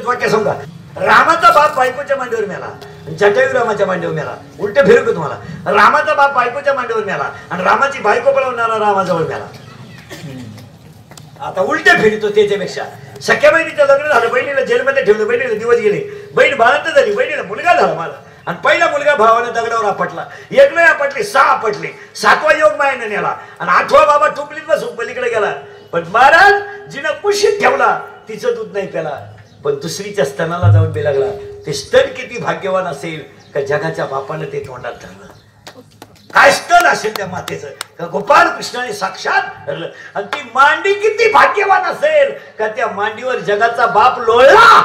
गीतेत वाक्य सांगा. रामाचा बाप बायकोच्या मांडीवर मेला, जटायू रामाच्या मांडीवर मेला. उलट फिरू का तुम्हाला? रामाचा बाप बायकोच्या मांडीवर मेला आणि रामाची बायको पळवणारा रामाजवळ मेला. आता उलट फिरतो त्याच्यापेक्षा. सख्या बहिणीचं लग्न झालं, बहिणीला जेलमध्ये ठेवलं, बहिणीला दिवस गेले, बहीण बाळंत झाली, बहिणीला मुलगा झाला मला. आणि पहिला मुलगा भावाने दगडावर आपटला, एक नाही आपटले, 6 आपटले, 7वा योग मायने नेला आणि 8वा बाबा टुपलीत बसून पलीकडे गेला. पण महाराज जिनं कुशीत ठेवला तिचं दूध नाही प्याला, पण दुसरीच्या स्तनाला जाऊन बे लागला. ते स्तन किती भाग्यवान असेल का जगाच्या बापानं ते तोंडात धरलं. काय स्तन असेल त्या मातेचं का गोपाल कृष्णाने साक्षात धरलं. आणि ती मांडी किती भाग्यवान असेल का त्या मांडीवर जगाचा बाप लोळला.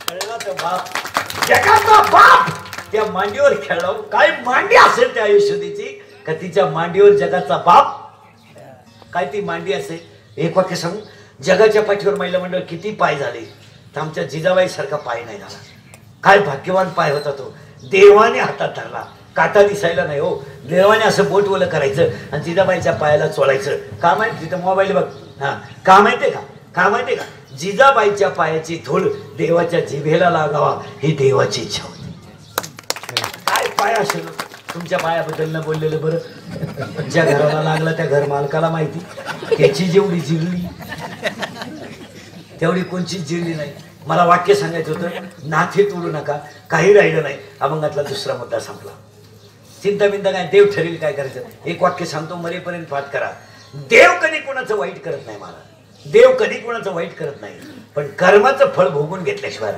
कळला तर बाप, जगाचा बाप त्या मांडीवर खेळला. काय मांडी असेल त्या यशोदेची का तिच्या मांडीवर जगाचा बाप. काय ती मांडी असेल. एक वाक्य सांगू, जगाच्या पाठीवर महिला मंडळ किती पाय झाले तर आमच्या जिजाबाई सारखा पाय नाही झाला. काय भाग्यवान पाय होता तो. देवाने हातात धरला, काटा दिसायला नाही हो. देवाने असं बोट ओलं करायचं आणि जिजाबाईच्या पायाला चोळायचं. का माहिती, तिथं मोबाईल बघ. हा, का माहितीये का, का माहितीये का, जिजाबाईच्या पायाची धूळ देवाच्या जिभेला लागावा ही देवाची इच्छा होती. काय पाय असेल तुमच्या पायाबद्दल न बोललेलं बरं. ज्या घराला लागला त्या घर मालकाला माहिती. त्याची जेवढी जिरली तेवढी कोणचीच जिरली नाही. मला वाक्य सांगायचं होतं, नाथे तोडू नका, काही राहिलं नाही. अभंगातला दुसरा मुद्दा संपला. चिंता बिंता काय, देव ठरेल काय करायचं. एक वाक्य सांगतो, मरेपर्यंत पाठ करा. देव कधी कोणाचं वाईट करत नाही. मला देव कधी कोणाचं वाईट करत नाही, पण कर्माचं फळ भोगून घेतल्याशिवाय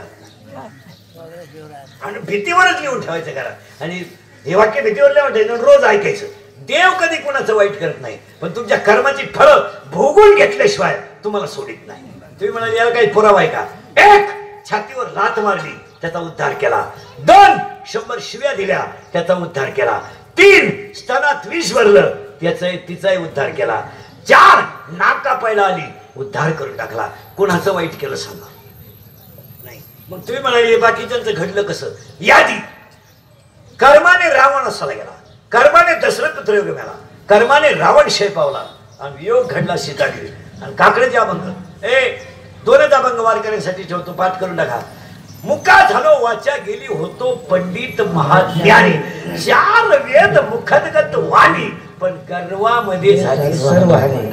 आणि भीतीवरच लिहून ठेवायचं करा. आणि हे वाक्य भीतीवर लिहून ठेवायचं, रोज ऐकायचं. देव कधी कोणाचं वाईट करत नाही, पण तुमच्या कर्माची फळं भोगून घेतल्याशिवाय तुम्हाला सोडित नाही. तुम्ही म्हणाले याला काही पुरावा आहे का. 1 छातीवर लाथ मारली त्याचा उद्धार केला. 2 100 शिव्या दिल्या त्याचा उद्धार केला. 3 स्तनात विष भरलं तिचाही उद्धार केला. 4 नाक कापायला आली, उद्धार करून टाकला. कोणाचं वाईट केलं सांगा. नाही. मग तुम्ही म्हणाले बाकीच्यांचं घडलं कसं. यादी, कर्माने रावण असायला गेला, कर्माने दशरथ त्रयोग मेला, कर्माने रावण शय पावला आणि वियोग घडला सीतादेवी. आणि काकड्याचे अभंग 2च अभंग वारकऱ्यांसाठी ठेवतो, पाठ करून टाका. मुका झालो वाचा गेली होतो पंडित महाज्ञानी, 4 वेद मुखदगत वाणी पण गर्वामध्ये झाली सर्वहानी.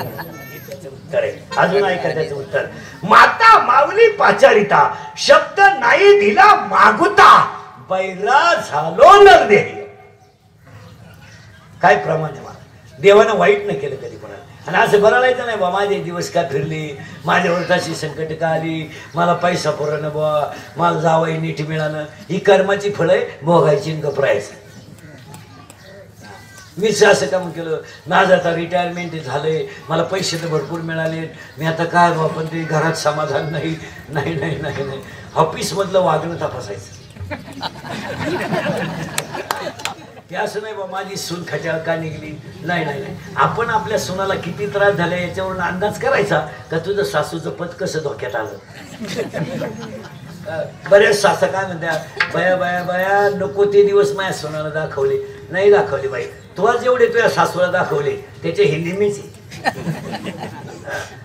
उत्तर आहे. अजून ऐका त्याचं उत्तर. माता माऊली पाचारिता, शब्द नाही दिला मागुता, बैरा झालो नरदेही. काय प्रमाण आहे. मला देवानं वाईट न केलं कधी कोणाला. आणि असं बरळायचं नाही बा माझे दिवस का फिरले, माझ्यावर तशी संकट का आली, मला पैसा पुरणं बा, मला जावई नीट मिळालं. ही कर्माची फळं भोगायची गपरायचं. मीच असं काम केलं, माझं आता रिटायरमेंट झालंय, मला पैसे तर भरपूर मिळाले, मी आता काय बा, पण ते घरात समाधान नाही. नाही नाही नाही नाही, ऑफिसमधलं वागणं तपासायचं. ते असं नाही बा माझी सून खट्याळ का निघली. नाही नाही नाही, आपण आपल्या सुनाला किती त्रास झाला याच्यावरून अंदाज करायचा का तुझं सासूचं पद कसं धोक्यात आलं. बऱ्याच सासा काय म्हणत्या, बया बया बया नको ते दिवस माझ्या सुनाला दाखवले. नाही दाखवले बाई, तुला जेवढे तुझ्या सासूला दाखवले त्याचे हे नेहमीच.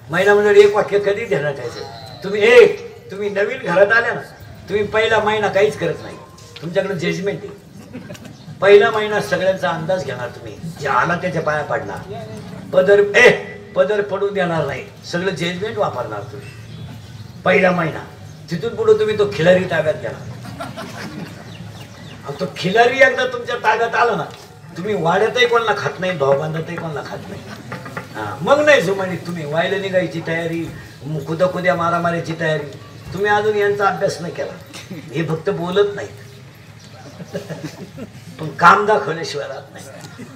महिना मंडळ एक वाक्य कधी ध्यानात ठेवायचं. तुम्ही नवीन घरात आल्या ना, तुम्ही पहिला महिना काहीच करत नाही, तुमच्याकडे जजमेंट आहे. पहिला महिना सगळ्यांचा अंदाज घेणार तुम्ही, जे आला त्याच्या पाया पाडणार, पदर पडू देणार नाही, सगळं जजमेंट वापरणार तुम्ही पहिला महिना. तिथून पुढे तुम्ही तो खिलारी ताब्यात घेणार. तो खिलारी एकदा तुमच्या ताब्यात आला ना, तुम्ही वाड्यातही कोणाला खात नाही, भावबांधातही कोणाला खात नाही. मग नाही जुमानी, तुम्ही वायला निघायची तयारी, कुद्या मारामारीची तयारी. तुम्ही अजून यांचा अभ्यास नाही केला, हे फक्त बोलत नाही पण काम दाखवल्याशिवाय राहत नाही.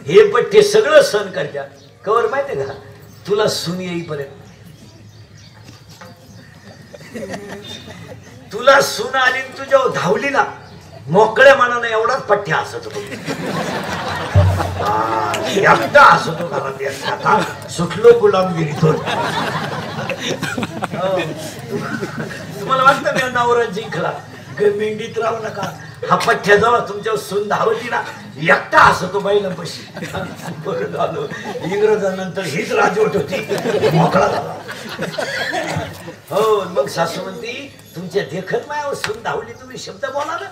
हे पट्टे सगळं सहन करतात. कवर माहितीये का, तुला सून येईपर्यंत. तुला सून आली तुझ्या धावली ना, मोकळ्या मनानं एवढाच पठ्ठ्या हसत होतो. एकटा हसतो घरात, एकटा सुटलो गुलामगिरीतून. तुम्हाला वाटतं मी नवरा जिंकला, मेंढीत राहू नका. हा पठ्ठ्या जवळ तुमच्यावर सून धावती ना एकटा असतो बैल पशी. बरं झालं इंग्रजांनंतर हीच राजवट होती मोकळा झाला. हो मग सासू म्हणती तुमच्या देखत मायावर सून धावली तुम्ही शब्द बोला ना.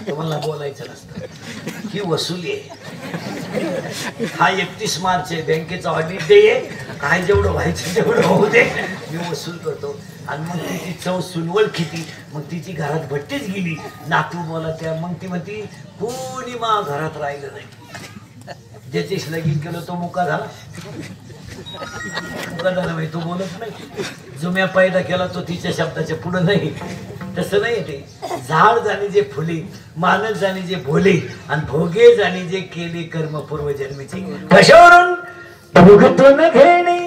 तुम्हाला बोलायचं नसतं ही वसुली आहे. हा 31 मार्च आहे बँकेचा ऑडिट डे आहे. काय जेवढं व्हायचं तेवढं होऊ दे मी वसूल करतो. आणि मग तिची चव सुनवल किती. मग तिची घरात भट्टीच गेली नातू बोला त्या. मग ती म्हणती कोणी मा घरात राहिलं नाही. ज्याचीच लगीन केलं तो मुका झाला. तो बोलत नाही. जो मी पैदा केला तो तिच्या शब्दाच्या पुढे नाही. तसं नाही ते. झाड जाणे जे फुले मानक जाणे जे भोले आणि भोगे जाणे जे केले कर्म पूर्वजन्मीचे. कशावरून भोगतून घेणे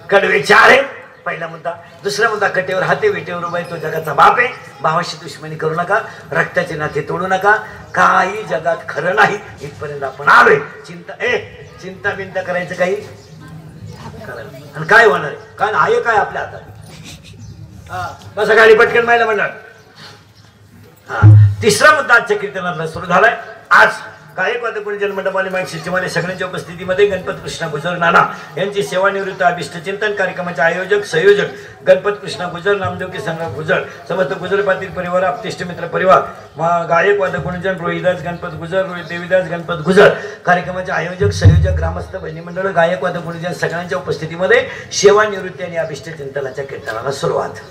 कडवे चार आहे. पहिला मुद्दा. दुसरा मुद्दा कटेवर हाते वेटेवर उभा तो जगाचा बाप आहे. भावाशी दुश्मनी करू नका. रक्ताचे नाते तोडू नका. काही जगात खरं नाही इथपर्यंत आपण आलोय. चिंता बिंता करायचं काही आणि काय होणार आहे. कारण आहे काय आपल्या हातात. कसं गाडी पटकन मायला म्हणणार. तिसरा मुद्दा आजच्या कीर्तनाला सुरू झालाय. आज गायकवाद गुणजन मंडपाने माईक शिष्यमाने सगळ्यांच्या उपस्थितीमध्ये गणपत कृष्ण गुजर नाना यांची सेवानिवृत्त अभिष्ट चिंतन कार्यक्रमाचे आयोजक संयोजक गणपत कृष्ण गुजर नामदेवकी संघ गुजर समस्त गुजर पाटील परिवार आपतिष्ट मित्र परिवार गायकवाद गुणजन रोहिदास गणपत गुजर देवीदास गणपत गुजर कार्यक्रमाचे आयोजक संयोजक ग्रामस्थ बहिणी मंडळ गायकवाद गुणजन सगळ्यांच्या उपस्थितीमध्ये सेवानिवृत्ती आणि अभिष्ट चिंतनाच्या कीर्तनाला सुरुवात.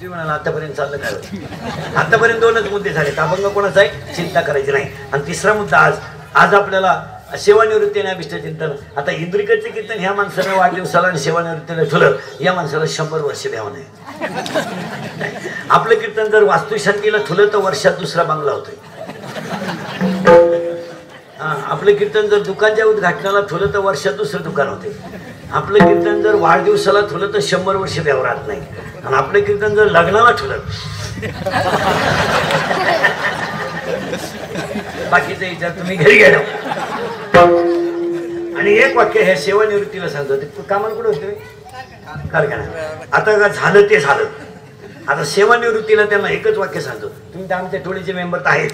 म्हणाला आतापर्यंत चाललं काय. आतापर्यंत दोनच मुद्दे झाले. अभंग कोणाचा आहे चिंता करायची नाही. आणि तिसरा मुद्दा आज आपल्याला सेवानिवृत्ती आणि अभिष्ट चिंतन. आता इंद्रिकचे कीर्तन ह्या माणसाला वाढदिवसाला आणि सेवानिवृत्तीला ठेवलं या माणसाला 100 वर्ष द्यावं नाही. आपलं कीर्तन जर वास्तुशांतीला ठेवलं तर वर्षात दुसरा बांगला होतोय. आपलं कीर्तन जर दुकानच्या उद्घाटनाला ठेवलं तर वर्षात दुसरं दुकान होते. आपलं कीर्तन जर वाढदिवसाला ठेवलं तर 100 वर्ष द्यावं राहत नाही. आणि आपलं कीर्तन जर लग्नाला ठेवलं बाकीचं विचार तुम्ही घरी गेलो. आणि एक वाक्य हे सेवानिवृत्तीला सांगतो. ते कामाला कुठं होते कारखाना. आता झालं ते झालं. आता सेवानिवृत्तीला त्यांना एकच वाक्य सांगतो. तुम्ही तर आमच्या टोळीचे मेंबर तर आहेत.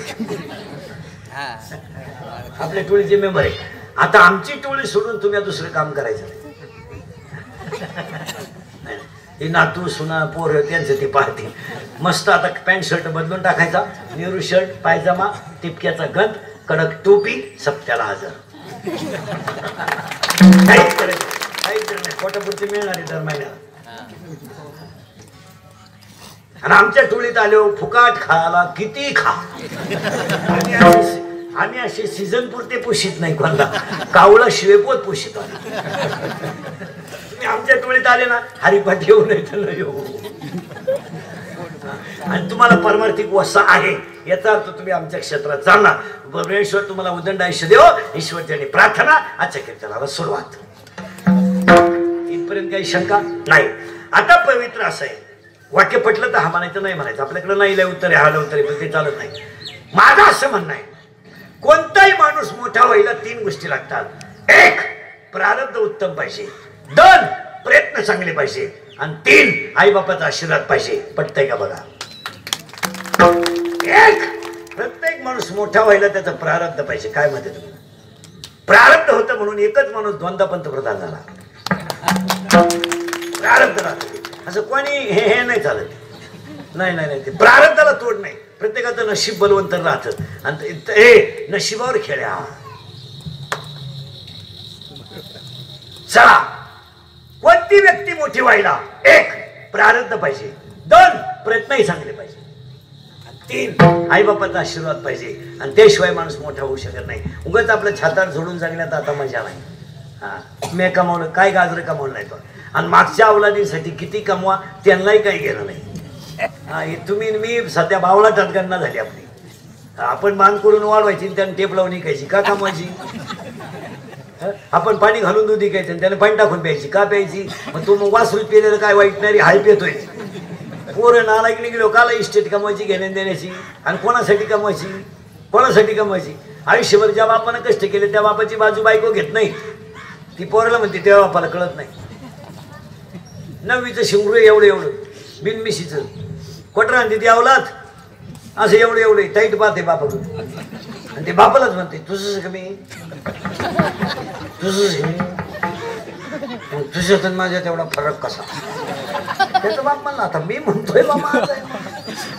आपल्या टोळीचे मेंबर आहे. आता आमची टोळी सोडून तुम्ही दुसरं काम करायचं. हे नातू सुना पोर त्यांचं ते पाहते मस्त. आता पॅन्ट शर्ट बदलून टाकायचा, नेहरू शर्ट पायजामा, टिपक्याचा गंध, कडक टोपी, सप्त्याला हजर. काहीच नाही, पोटापुरती मिळणारी दर महिन्याला. आणि आमच्या टोळीत आलो फुकाट खायला किती खा. आम्ही असे सीझन पुरते पुशीत नाही, कोणता कावळा शिवेपोत पुशीत. तुम्ही आमच्या टोळीत आले ना, हरिपाठ येऊ नाही तर येऊ. आणि तुम्हाला परमार्थिक वसा आहे याचा अर्थ तुम्ही आमच्या क्षेत्रात चालणार. परमेश्वर तुम्हाला उदंड आयुष्य देव, ईश्वरच्याने प्रार्थना. आजच्या कीर्तनाला सुरुवात. इथपर्यंत काही शंका नाही. आता पवित्र असं आहे, वाक्य पटलं तर हा म्हणायचं, नाही म्हणायचं. आपल्याकडे नाही लय उत्तरे हा उत्तरे पण ते चालत नाही. माझं असं म्हणणं आहे, कोणताही माणूस मोठा व्हायला 3 गोष्टी लागतात. 1 प्रारब्ध उत्तम पाहिजे, 2 प्रयत्न चांगले पाहिजे, आणि 3 आई बापाचा आशीर्वाद पाहिजे. पटतंय का बघा? 1 प्रत्येक माणूस मोठा व्हायला त्याचा प्रारब्ध पाहिजे. काय म्हणते तुम्ही? प्रारब्ध होतं म्हणून एकच माणूस 2दा पंतप्रधान झाला. प्रारब्ध राहतं असं कोणी हे नाही चालत. नाही नाही नाही, ते प्रारब्धाला तोड नाही. प्रत्येकाचं नशीब बलवंत राहतं आणि नशिबावर खेळ्या. चला, कोणती व्यक्ती मोठी व्हायला 1 प्रारब्ध पाहिजे, 2 प्रयत्नही चांगले पाहिजे, 3 आई बापाचा आशीर्वाद पाहिजे. आणि त्याशिवाय माणूस मोठा होऊ शकत नाही. उगाच आपलं छातार झोडून जगण्यात आता मजा नाही. हा, मी कमावलं काय, गाजर कमावलं नाही तो. आणि मागच्या अवलादीसाठी किती कमवा त्यांनाही काही घेणं नाही. हा, तुम्ही मी सध्या बावळाटात गणना झाली आपली. आपण मान करून वाढवायची, त्याने टेप लावून इकायची. का कमवायची? आपण पाणी घालून दूध इकायचं आणि त्याने पाणी टाकून प्यायची. का प्यायची? मग तू मग वासरूच पेलेलं काय वाईटणारी हाय पेतोय. पोरं नालायक निघलो काला इस्टेट कमवायची, घेण्या देण्याची. आणि कोणासाठी कमवायची? कोणासाठी कमवायची? आयुष्यभर ज्या बापानं कष्ट केले त्या बापाची बाजू बायको घेत नाही. ती पोराला म्हणते त्या बापाला कळत नाही. 9वीचं शिंगरू एवढं एवढं बिनमिशीचं क्वार्टर आणते ती अवलाद असं एवढं एवढं टाईट पाहते बापाकडून. आणि ते बापालाच म्हणते तुझंच कमी, तुझंच कमी, तुझ्यात माझ्या तेवढा फरक कसा? त्याचा बाप म्हणला आता मी म्हणतोय बाबा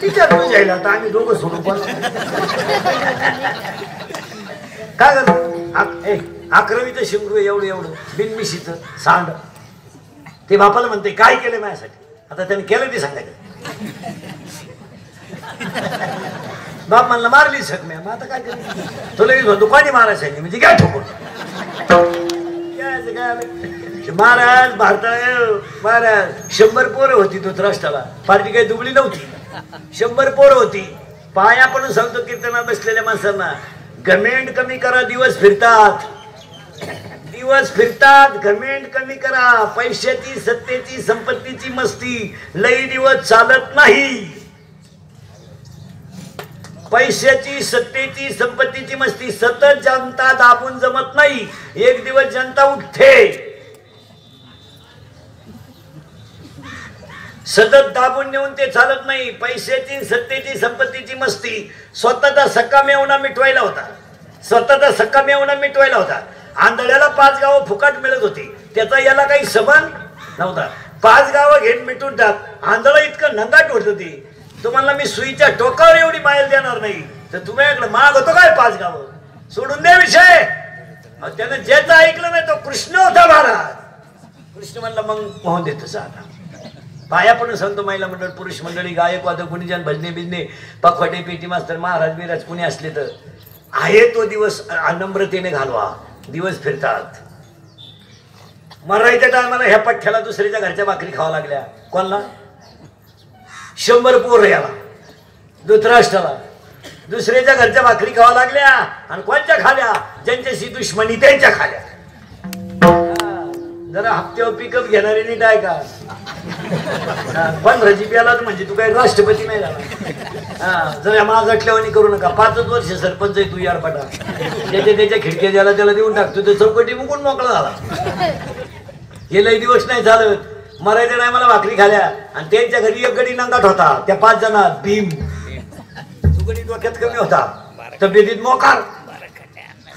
तिच्या जायला आता आम्ही दोघं सोडू. पण काय करतो 11वीचं शिंगरू एवढं एवढं बिनमिशीचं सांड. ते बापाला म्हणते काय केलं माझ्यासाठी? आता त्याने केलं ते सांगायचं. बाप म्हणला मारली सकम्या. मग आता काय केलं? तुला म्हणतो कोणी मारायला सांगितलं म्हणजे काय ठोकून महाराज भारतात महाराज 100 पोरं होती धृतराष्ट्राला. पार्टी काही दुबळी नव्हती. 100 पोरं होती. पाया पण सांगतो कीर्तना बसलेल्या माणसांना, घमेंड कमी करा, दिवस फिरतात. दिवस फिरतात, घमेंड कमी करा. पैशाची सत्तेची संपत्तीची मस्ती लई दिवस चालत नाही. पैशाची सत्तेची संपत्तीची मस्ती सतत जनता दाबून जमत नाही. एक दिवस जनता उठते. सतत दाबून नेऊन ते चालत नाही. पैशाची सत्तेची संपत्तीची मस्ती स्वतःचा सक्का मेवणा मिटवायला होता. स्वतःचा सक्का मेवणा मिटवायला होता. आंधळ्याला 5 गावं फुकट मिळत होती. त्याचा याला काही संबंध नव्हता. 5 गावं घेऊन मिटून टाक. आंधळ इतकं नंगाट होत होती. तुम्हाला मी सुईच्या टोकावर एवढी मायल देणार नाही तर तुम्हाला माग होतो काय 5 गावं? सोडून दे विषय. त्यानं ज्याचं ऐकलं नाही तो कृष्ण होता महाराज. कृष्ण म्हणला मग पोहून देत तसं. आता पाया पण सांगतो महिला मंडळ, पुरुष मंडळी, गायक वादक, गुणीजन, भजने बिजने, पखवाटे, पेटी मास्तर, महाराज बिराज कुणी असले तर आहे तो दिवस नम्रतेने घालवा. दिवस फिरतात. मरायच्या टायमाला ह्या पठ्ठ्याला दुसऱ्याच्या घरच्या भाकरी खावा लागल्या. कोणाला? 100 पोरं याला धृतराष्ट्राला दुसऱ्याच्या घरच्या भाकरी खावा लागल्या. आणि कोणच्या खाल्या? ज्यांच्याशी दुश्मनी त्यांच्या खाल्या. जरा हप्त्यावर पिकअप घेणारे नीट आहे का? 15 GB आला म्हणजे तू काही राष्ट्रपती नाही झाला. जरा माझा ठेवणी करू नका. 5च वर्ष सरपंच आहे तू यारपाटा. त्याच्या खिडक्या ज्याला त्याला देऊन टाकतो तर चौकटी मुकून मोकळा झाला. हे लई दिवस नाही चालत. मरायच्या टायमाला भाकरी खाल्या आणि त्यांच्या घरी एक गडी नंगाट होता. त्या 5 जणात भीम. तो गडी डोक्यात कमी होता, तब्येतीत मोकार.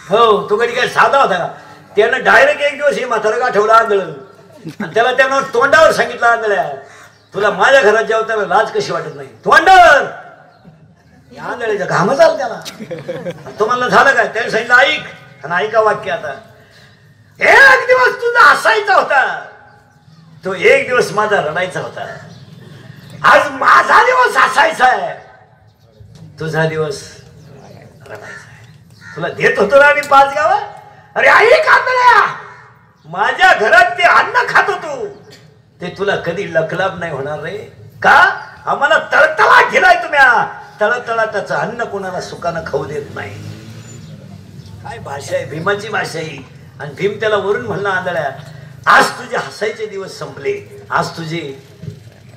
हो, तो गडी काय साधा होता का? त्यानं डायरेक्ट एक दिवस हे म्हातारं गाठवलं आंधळ. आणि त्याला त्यानं तोंडावर सांगितलं आंधळ्या, तुला माझ्या घरात जेवताना लाज कशी वाटत नाही? तोंडावर आंधळ्याचा घाम झाला त्याला. तो म्हणला झालं काय? त्याने सांगितलं ऐक, आणि ऐका वाक्य आता. एक दिवस तुझा हसायचा होता, तो एक दिवस माझा रडायचा होता. आज माझा दिवस हसायचा आहे, तुझा दिवस रडायचा आहे. तुला देत होतो ना मी 5 गावं. अरे ऐक आंधळ्या, माझ्या घरात ते अन्न खात होतो ते तुला कधी लखलाभ नाही होणार रे. का? आम्हाला तळतळा घेलाय तुम्ही. तळतळा त्याचं अन्न कोणाला सुखानं खाऊ देत नाही. काय भाषा आहे, भीमाची भाषा आहे. आणि भीम त्याला वरून म्हणला आंधळ्या, आज तुझे हसायचे दिवस संपले, आज तुझे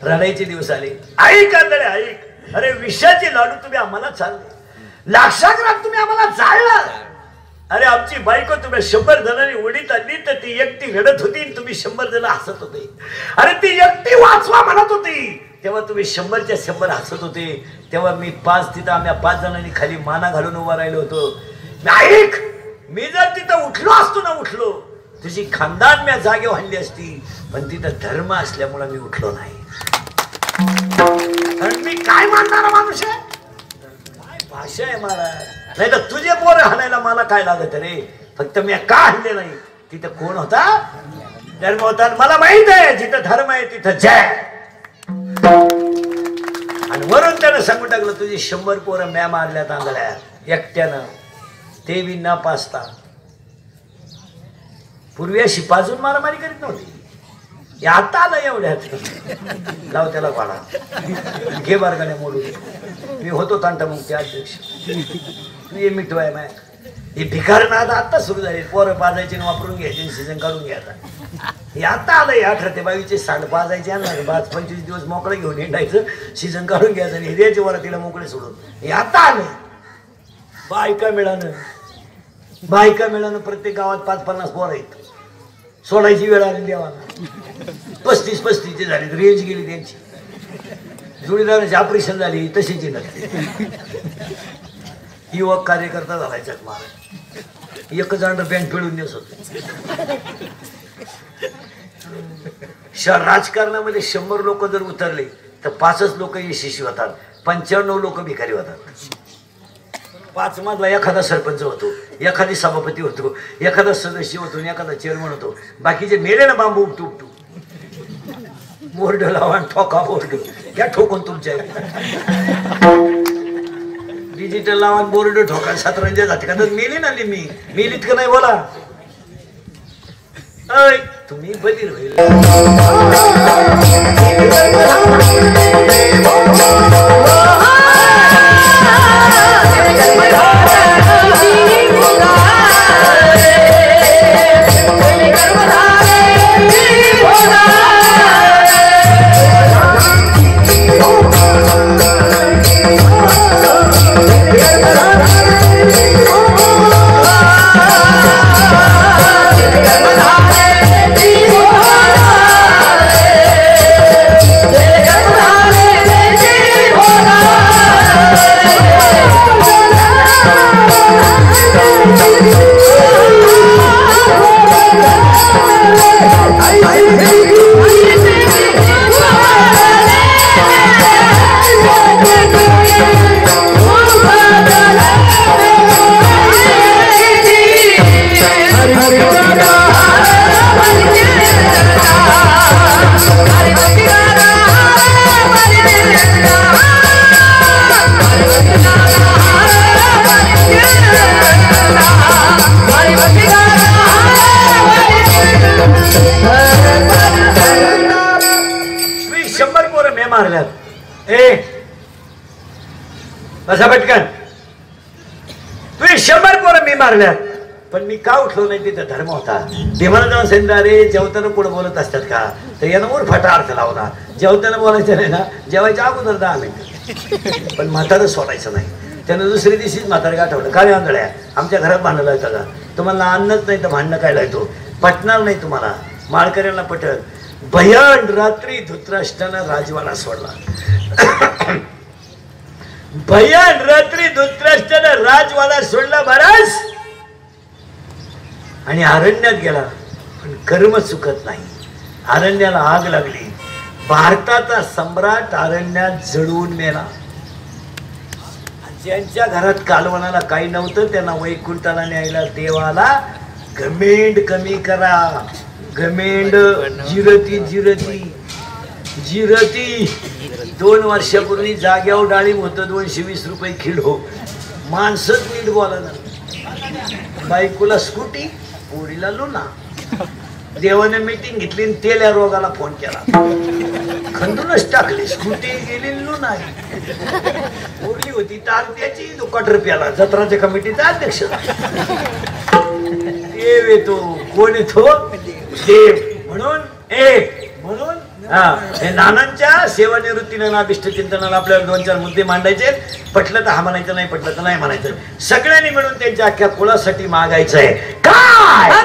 रडायचे दिवस आले. ऐक आंधळ्या ऐक, अरे विषाचे लाडू तुम्ही आम्हाला चालले, लाक्षाग्राम तुम्ही आम्हाला जाळला. अरे आमची बायको तुम्ही 100 जणांनी उडीत आणली तर ती एकटी रडत होती, तुम्ही 100 जण हसत होते. अरे ती एकटी वाचवा म्हणत होती, तेव्हा तुम्ही 100च्या 100 हसत होते. तेव्हा मी 5 तिथं आम्ही 5 जणांनी खाली माना घालून उभा राहिलो होतो. ऐक, मी जर तिथं उठलो असतो ना, उठलो तुझी खानदान मी जागेवर आणली असती, पण तिथं धर्म असल्यामुळे मी उठलो नाही. कारण मी काय मानणारा माणूस आहे? काय भाषा आहे महाराज. नाही तर तुझे पोर हाणायला मला काय लागत रे. फक्त मी का हल्ले नाही, तिथं कोण होता? धर्म होता. मला माहित आहे जिथं धर्म आहे तिथं जय. आणि वरून त्यानं सांगून टाकलं तुझी 100 पोरं म्या मारल्यात आंधळ्या एकट्यानं, ते बी न पाचता. पूर्वी अशी पाजून मारामारी करीत नव्हती. आता आलं एवढ्यात लाव त्याला पाडा, घे बारगाड्या मोडून. मी होतो तांटामुक्ती अध्यक्ष, तू ये मिठवाय माय. हे भिकार नाद आता सुरू झाले. पोरं पाजायचे वापरून घ्यायचे, सीझन काढून घ्यायचा. हे आता आलं. 18 ते 22 सांड पाजायचे आणणार, 25 दिवस मोकळं घेऊन हिंडायचं, सीझन काढून घ्यायचं आणि हिऱ्याचे वर तिला मोकळे सोडून. हे आता आलं. बायका मिळानं प्रत्येक गावात 5-50 पोरं आहेत. सोडायची वेळ आली देवाला. 35 झाली, रेंज गेली त्यांची. जोडीदाराची ऑपरेशन झाली तशीच नसते. युवक कार्यकर्ता झालायचा महाराज, एक जांड पॅन्ट पिळून देत होते. राजकारणामध्ये 100 लोक जर उतरले तर 5च लोक यशस्वी होतात, 95 लोक भिकारी होतात. 5 मधला एखादा सरपंच होतो, एखादी सभापती होतो, एखादा सदस्य होतो, एखादा चेअरमन होतो. बाकीचे मेले ना बांबू उपटू बोर्ड लावा, ठोका बोर्ड घ्या ठोकून तुमच्या. डिजिटल लावा, बोर्ड ठोका, 17 जाते का? मेली ना मी मेलीत का नाही बोला. तुम्ही बधीर होईल. बसा पटकन. तुम्ही 100 पोरं मी मारल्यात, पण मी का उठलो नाही? तिथं धर्म होता. देवाला जाऊन सांगितलं अरे जेवताना पुढे बोलत असतात का? तर यानं उरफाटा अर्थ लावला. जेवताना बोलायचं नाही ना, जेवायच्या अगोदर 10 मिनिटं. पण म्हातारं सोडायचं नाही. त्यानं दुसऱ्या दिवशीच म्हातारं गाठवलं. काय आंधळ्या आमच्या घरात भांडणं लावता का? तुम्हाला अन्नच नाही तर भांडणं काय लावतो? पटणार नाही तुम्हाला. माळकऱ्यांना पटल. भयान रात्री धृतराष्ट्रानं राजवाडा सोडला. भयान रात्री धृतराष्ट्रानं राजवाडा सोडला महाराज आणि अरण्यात गेला. पण कर्म चुकत नाही. अरण्याला आग लागली. भारताचा सम्राट अरण्यात जळून मेला. ज्यांच्या घरात कालवणाला काही नव्हतं त्यांना वैकुंठाला न्यायला देवाला घमेंड कमी करा. घमेंड जिरती जिरती जिरती. 2 वर्षापूर्वी जाग्यावर डाळिंब होतं 220 रुपये किलो. माणसंच नीट बोला ना. बायकोला स्कूटी, पोरीला लुना. देवाने मीटिंग घेतली आणि तेल्या रोगाला फोन केला. खंडूनच टाकली. स्कूटी गेली लुना. पोरली होती तारत्याची, तो कटर प्याला. जत्राच्या कमिटीचा अध्यक्ष. देव येतो. कोण येतो? देव. म्हणून म्हणून हे नानांच्या सेवानिवृत्तीनं अभिष्ट चिंतनाला आपल्याला 2-4 मुद्दे मांडायचे. पटलं तर हा म्हणायचं, नाही पटलं तर नाही म्हणायचं. सगळ्यांनी मिळून त्यांच्या अख्ख्या कुळासाठी मागायचं आहे. काय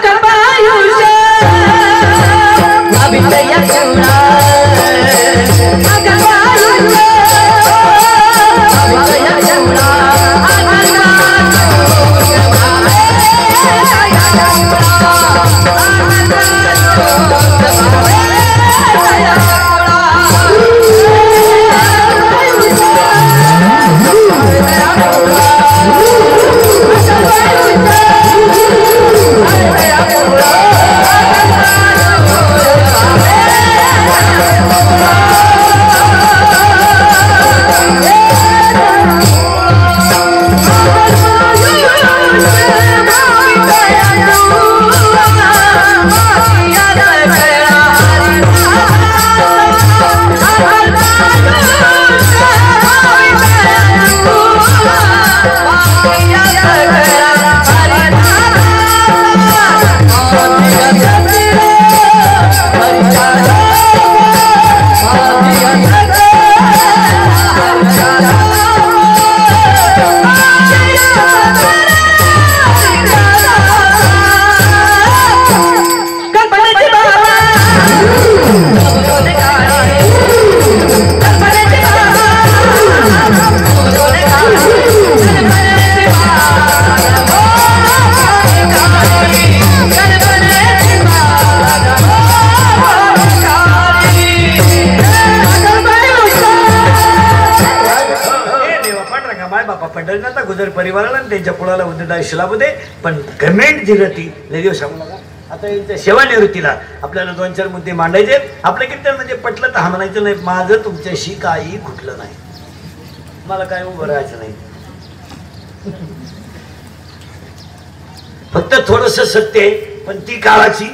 पंढरनाथ गुजर परिवाराला त्यांच्या कुळाला उद्योगाशी लाभू दे. पण गव्हर्नमेंट जिरती लय सांगू नका. आता यांच्या सेवानिवृत्तीला आपल्याला 2-4 मुद्दे मांडायचे. आपल्या कीर्तन म्हणजे पटलं तर हा म्हणायचं नाही. माझं तुमच्याशी काही खुटलं नाही. मला काय उभं राहायचं नाही. फक्त थोडस सत्य आहे. पण ती काळाची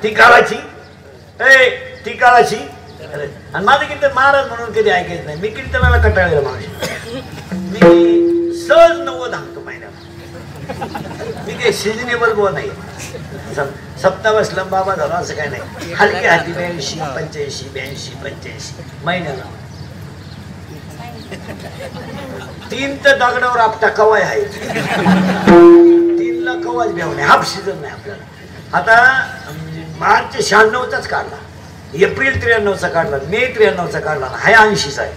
ती काळाची आणि माझं कीर्तन महाराज म्हणून कधी ऐकायचं नाही. मी कीर्तनाला कंटाळलेला माणूस. मी सहज 90 सांगतो महिन्याला. मी काही सिजनेबल बोल नाही. सप्तावस लंबाबा झाला असं काय नाही. हलकी हाती 82, 85, 82, 85 महिन्याला. 3 तर दगडावर आपटा कवाय आहे. 3ला कवाच भेवणे. हाफ सीझन नाही आपल्याला. आता मार्च 96चाच काढला. एप्रिल 93चा काढला. मे 93चा काढला. हा 80चा आहे.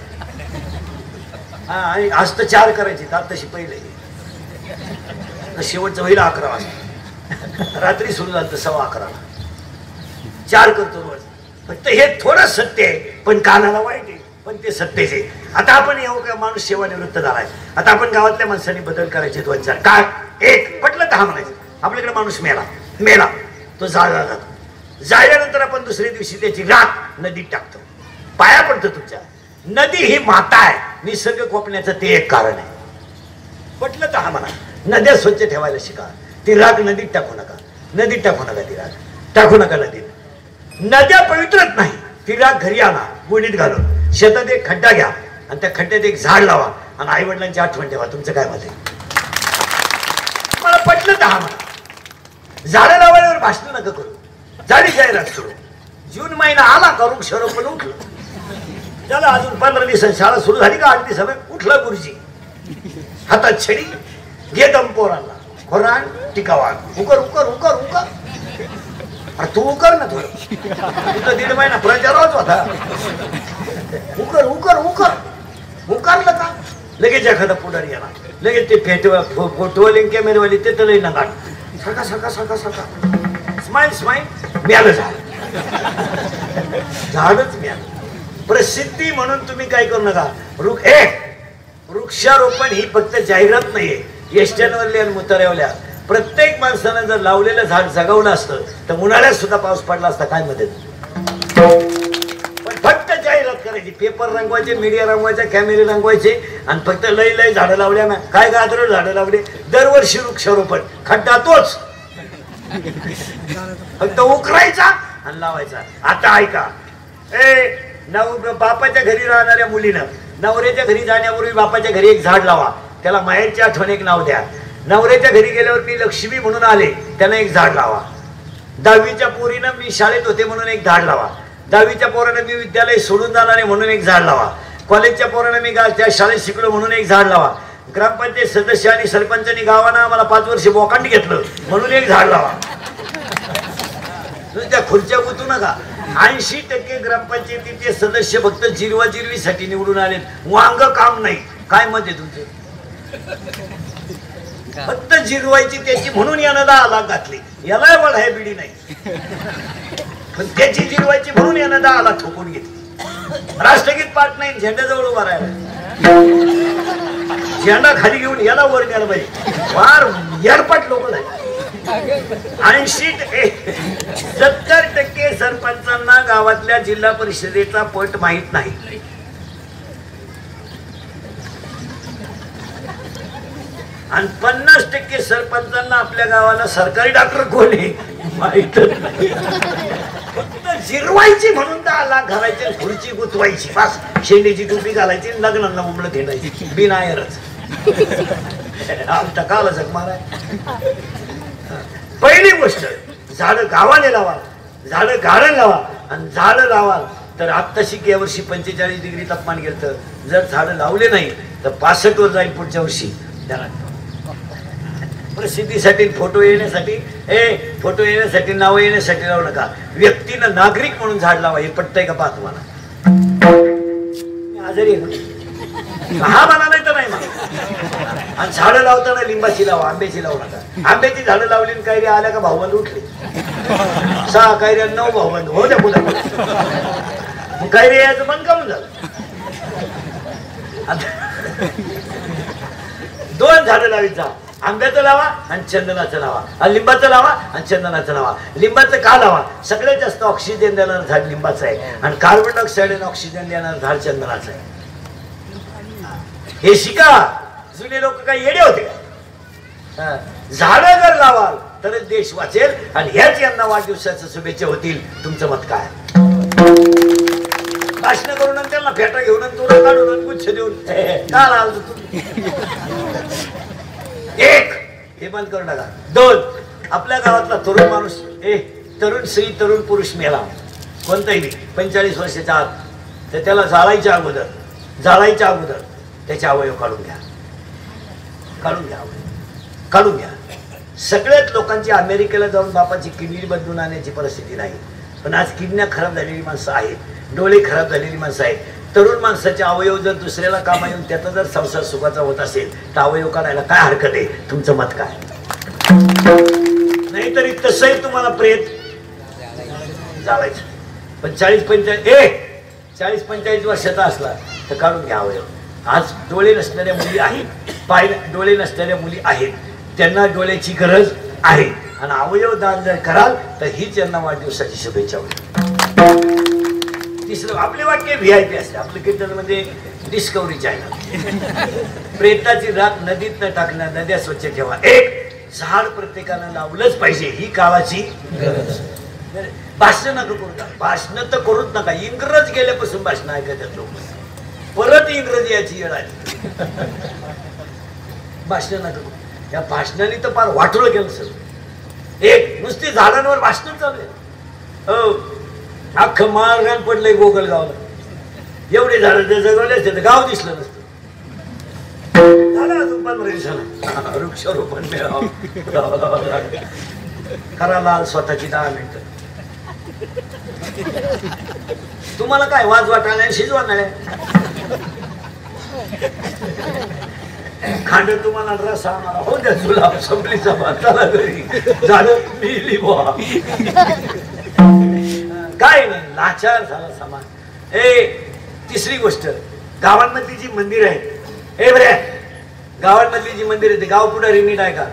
आणि आज तर 4 करायचे. आता तशी पहिले शेवटचं होईल 11 वाजता. रात्री सुरू झालं तर 11:15ला 4 करतो रोज. फक्त हे थोडं सत्य आहे. पण कानाला वाईट आहे. पण ते सत्यच आहे. आता आपण येऊ का माणूस सेवानिवृत्त झालाय. आता आपण गावातल्या माणसांनी बदल करायचे 2-4. काय? 1 पटलं तर हा म्हणायचं. आपल्याकडे माणूस मेला तो जागा जातो. जायल्यानंतर आपण दुसऱ्या दिवशी त्याची राख नदीत टाकतो. पाया पडतो तुमच्या. नदी ही माता आहे. निसर्ग कोपण्याचं ते एक कारण आहे. पटलं तर हा म्हणा. नद्या स्वच्छ ठेवायला शिका. ती राख नदीत टाकू नका. नदीत टाकू नका. ती राख टाकू नका नदीत. नद्या पवित्रच नाही. ती राख घरी आणा. गुणीत घालून शेतात एक खड्डा घ्या आणि त्या खड्ड्यात एक झाड लावा आणि आई वडिलांची आठवण ठेवा. तुमचं काय मत आहे? मला पटलं तर हा म्हणा. झाडं लावल्यावर भाषण नका करू. झाडी जाहिरात करू. जून महिना आला का वृक्षारोपण उठलं. त्याला अजून 15 दिवसांनी शाळा सुरू झाली का 8 दिवसाला उठला गुरुजी. हातात छडी घे दम पोरांना. खोरान टिकावा. उकर उकर उकर उकर. अरे तू उकर ना थोडं. तुझा 1.5 महिना प्रचारच होता. उकर उकर उकर उकारलं का लगेच एखादा पुढारी येणार. लगेच ते फोटोवाले कॅमेरेवाले ते तर लई ना गाठ. सका सका सका सका स्माईल मिळालं झाडच मिळालं. प्रसिद्धी म्हणून तुम्ही काय करू नका. वृक्षारोपण ही फक्त जाहिरात नाहीये एसट्यांवरली आणि मुताऱ्यावल्या. प्रत्येक माणसानं जर लावलेलं झाड जगवलं असतं तर उन्हाळ्यात सुद्धा पाऊस पडला असता. काय मदत. पण फक्त जाहिरात करायची, पेपर रंगवायचे, मीडिया रंगवायचे, कॅमेरे रंगवायचे आणि फक्त लय झाडं लावल्या ना. काय गाजर झाडं लावले. दरवर्षी वृक्षारोपण, खड्डा तोच, फक्त उकरायचा आणि लावायचा. आता ऐका, बापाच्या घरी राहणाऱ्या मुलीनं नवऱ्याच्या घरी जाण्यापूर्वी बापाच्या घरी एक झाड लावा. त्याला माहेरची आठवण एक नाव द्या. नवऱ्याच्या घरी गेल्यावर मी लक्ष्मी म्हणून आले, त्यानं एक झाड लावा. 10वीच्या पोरीनं मी शाळेत होते म्हणून एक झाड लावा. 10वीच्या पोरानं मी विद्यालय सोडून जाणार आहे म्हणून एक झाड लावा. कॉलेजच्या पोरानं मी त्या शाळेत शिकलो म्हणून एक झाड लावा. ग्रामपंचायत सदस्य आणि सरपंचांनी गावानं आम्हाला 5 वर्ष बोकांड घेतलं म्हणून एक झाड लावा. त्या खुर्च्या गुतू नका. 80% ग्रामपंचायतीचे सदस्य फक्त जिरवाजिरवीसाठी निवडून आलेत, वांग काम नाही. काय मत आहे तुमचं. फक्त जिरवायची त्याची म्हणून यानं 10 लाख घातली. याला वड आहे बिडी नाही, पण त्याची जिरवायची म्हणून यानं 10 लाख ठोकून घेतली. राष्ट्रगीत पाठ नाही, झेंड्याजवळ उभा राहिला. झेंडा खाली घेऊन याला वर न्यायला पाहिजे. फार येडपट लोक नाही. 70% सरपंचांना गावातल्या जिल्हा परिषदेचा पट माहित नाही. आणि 50% सरपंचांना आपल्या गावाला सरकारी डॉक्टर कोण आहे माहितच नाही. फक्त जिरवायची म्हणून 10 लाख घालायचे, खुर्ची गुतवायची, बस शेंडीची टोपी घालायची, लग्नांना मुंबळ खेळायची. बिनायरच आमचा काला जग माराय. पहिली गोष्ट, झाड गावाने लावा, झाड गाडन लावा. आणि झाड लावाल तर आत्ताशी या वर्षी 45 डिग्री तापमान गेलं. जर झाड लावले नाही तर 65 वर जाईल पुढच्या वर्षी. प्रसिद्धीसाठी, फोटो येण्यासाठी, फोटो येण्यासाठी, नाव येण्यासाठी लावू नका. व्यक्तीनं नागरिक म्हणून झाड लावा. हे पटतंय का पहा तुम्हाला. आजारी हा म्हणा नाही तर नाही म्हणा. आणि झाडं लावताना लिंबाची लावा, आंब्याची लावू नका. आंब्याची झाडं लावली आणि कैऱ्या आल्या का भाऊबंद उठले. 6 कैऱ्या 9 भाऊबंद हो द्या पुढे. कैऱ्या यायचं बंद करून झालं. 2 झाडं लावायचा. आंब्याचं लावा आणि चंदनाचं लावा. लिंबाचं लावा आणि चंदनाचं लावा. लिंबाचं का लावा. सगळ्यात जास्त ऑक्सिजन देणारं झाड लिंबाचं आहे आणि कार्बन डायऑक्साईड आणि ऑक्सिजन देणारं झाड चंदनाचं आहे. हे शिका. जुने लोक काही येडे होते का. झाडं जर लावाल तरच देश वाचेल. आणि ह्याच यांना वाढदिवसाच्या शुभेच्छा होतील. तुमचं मत काय. भाषण करून त्यांना फेटा घेऊन तोडून काढून गुच्छ देऊन का लाल तू. 1 हे बंद करू नका. 2 आपल्या गावातला तरुण माणूस, तरुण स्त्री, तरुण पुरुष मेला कोणताही 45 वर्षाच्या आत, तर त्याला जाळायच्या अगोदर त्याचे अवयव काढून घ्या. काढून घ्या. सगळ्याच लोकांची अमेरिकेला जाऊन बापाची किडनी बदलून आणण्याची परिस्थिती नाही. पण आज किडन्या खराब झालेली माणसं आहेत, डोळे खराब झालेली माणसं आहेत. तरुण माणसाचे अवयव जर दुसऱ्याला कामा येऊन त्याचा जर संसार सुखाचा होत असेल तर अवयव काढायला काय हरकत आहे. तुमचं मत काय. नाहीतरी तसंही तुम्हाला प्रेत जाळायचं. पण 40-45 वर्षाचा असला तर काढून घ्या अवयव. आज डोळे नसणाऱ्या मुली आहेत, डोळे नसणाऱ्या मुली आहेत, त्यांना डोळ्याची गरज आहे. आणि अवयव दान जर कराल तर हीच यांना वाढदिवसाची शुभेच्छा होईल. तिसरं, आपले वाक्य VIP असते. आपलं कीर्तन म्हणजे डिस्कवरी चॅनल. प्रेताची राख नदीत न टाकणार, नद्या स्वच्छ ठेवा. 1 झाड प्रत्येकानं लावलंच पाहिजे. ही काळाची गरज. भाषण नका करू. भाषण तर करूच नका. इंग्रज गेल्यापासून भाषण ऐकतात लोक. परत इंग्रजी याची येळ आली. भाषण नका करू. या भाषणाने तर फार वाटोळं केलं सर. 1 नुसती झाडांवर भाषण चालू आहे. हो, अख्खं मार्गान पडलंय गोगलगावला. एवढे झाड जगवले असते तर गाव दिसलं नसतं. झालं अजून 15 दिवसाला वृक्षारोपण मेळावा करा. लाल स्वतःची 10 मिनिटं. तुम्हाला काय वाज वाटायला शिजवा नाही. खांड तुम्हाला रसा हो द्या तुला संपली सभा चला घरी झालं मिली बुवा काय नाही लाचार झाला समाज तिसरी गोष्ट गावांमधली जी मंदिर आहेत बरे गावांमधली जी मंदिर आहे ते गाव पुढारी नीट आहे का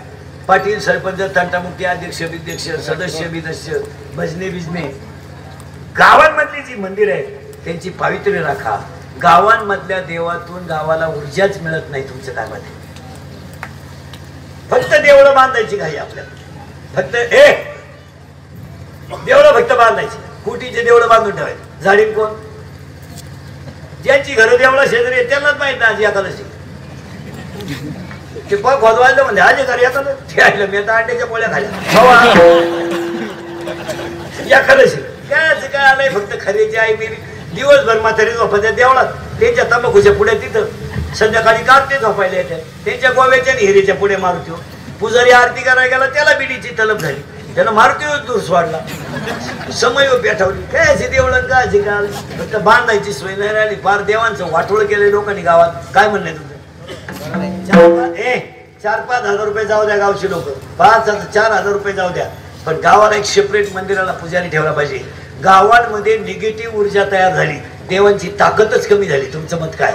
पाटील सरपंच तंटामुक्ती अध्यक्ष विध्यक्ष सदस्य विदस्य भजने बिजने गावांमधली जी मंदिर आहेत त्यांची पावित्र्य राखा गावांमधल्या देवातून गावाला ऊर्जाच मिळत नाही तुमच्या कामात फक्त देवळं बांधायची काही आपल्याला फक्त देवळं फक्त बांधायची कुटीचे देवळं बांधून ठेवायचे झाडीन कोण ज्यांची घरं देवळा शेजारी आहेत त्यांनाच माहित ना आजी एकादशी ते पग खोदवायचं म्हणजे आजी घर येतात ते आलं मी आता अंड्याच्या पोळ्या खाल्या एकादशी काय काय आलंय फक्त खरेची आई मी दिवसभर म्हातारी झोपायच्या देवळात त्यांच्या तंबाखूच्या पुढे तिथं संध्याकाळी काढते झोपायला येते त्यांच्या गोव्याच्या आणि हिरेच्या पुढे मारुती पुजारी आरती करायला गेला त्याला बिडीची तलप झाली त्यानं मारुती दूर सोडला समय पेटवली काय असे देवळं का असे काल फक्त बांधायची सोय नाही राहिली फार देवांचं वाटोळ केले लोकांनी गावात काय म्हणणं तुमचं 4-5 हजार रुपये जाऊ द्या गावचे लोक 4,000 रुपये जाऊ द्या पण गावाला एक सेपरेट मंदिराला पुजारी ठेवला पाहिजे गावांमध्ये निगेटिव्ह ऊर्जा तयार झाली देवांची ताकदच कमी झाली तुमचं मत काय